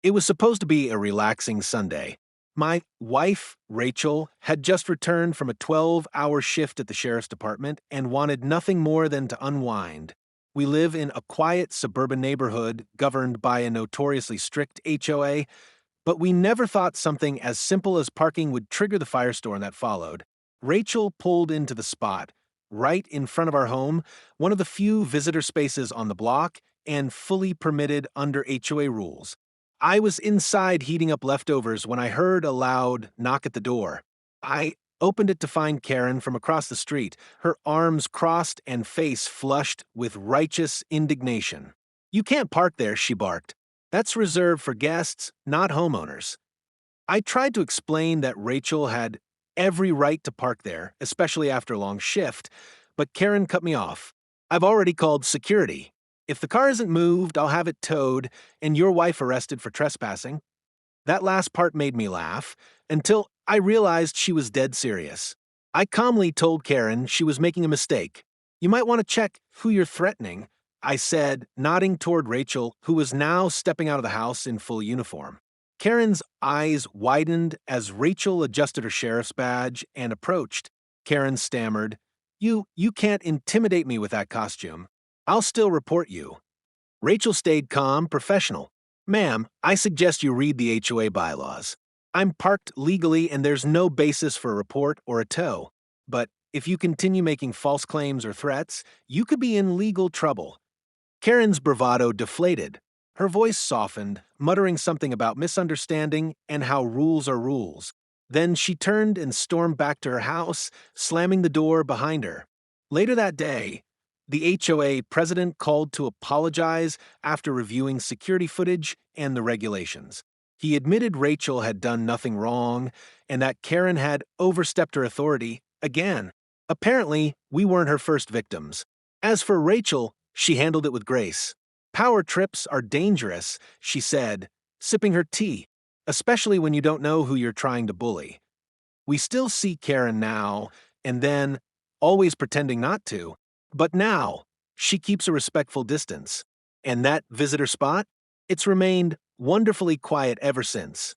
It was supposed to be a relaxing Sunday. My wife, Rachel, had just returned from a 12-hour shift at the sheriff's department and wanted nothing more than to unwind. We live in a quiet suburban neighborhood governed by a notoriously strict HOA, but we never thought something as simple as parking would trigger the firestorm that followed. Rachel pulled into the spot, right in front of our home, one of the few visitor spaces on the block, and fully permitted under HOA rules. I was inside heating up leftovers when I heard a loud knock at the door. I opened it to find Karen from across the street, her arms crossed and face flushed with righteous indignation. "You can't park there," she barked. "That's reserved for guests, not homeowners." I tried to explain that Rachel had every right to park there, especially after a long shift, but Karen cut me off. "I've already called security. If the car isn't moved, I'll have it towed and your wife arrested for trespassing." That last part made me laugh, until I realized she was dead serious. I calmly told Karen she was making a mistake. "You might want to check who you're threatening," I said, nodding toward Rachel, who was now stepping out of the house in full uniform. Karen's eyes widened as Rachel adjusted her sheriff's badge and approached. Karen stammered, You can't intimidate me with that costume. I'll still report you." Rachel stayed calm, professional. "Ma'am, I suggest you read the HOA bylaws. I'm parked legally and there's no basis for a report or a tow. But if you continue making false claims or threats, you could be in legal trouble." Karen's bravado deflated. Her voice softened, muttering something about misunderstanding and how rules are rules. Then she turned and stormed back to her house, slamming the door behind her. Later that day, the HOA president called to apologize after reviewing security footage and the regulations. He admitted Rachel had done nothing wrong and that Karen had overstepped her authority again. Apparently, we weren't her first victims. As for Rachel, she handled it with grace. "Power trips are dangerous," she said, sipping her tea, "especially when you don't know who you're trying to bully." We still see Karen now and then, always pretending not to, but now she keeps a respectful distance. And that visitor spot? It's remained wonderfully quiet ever since.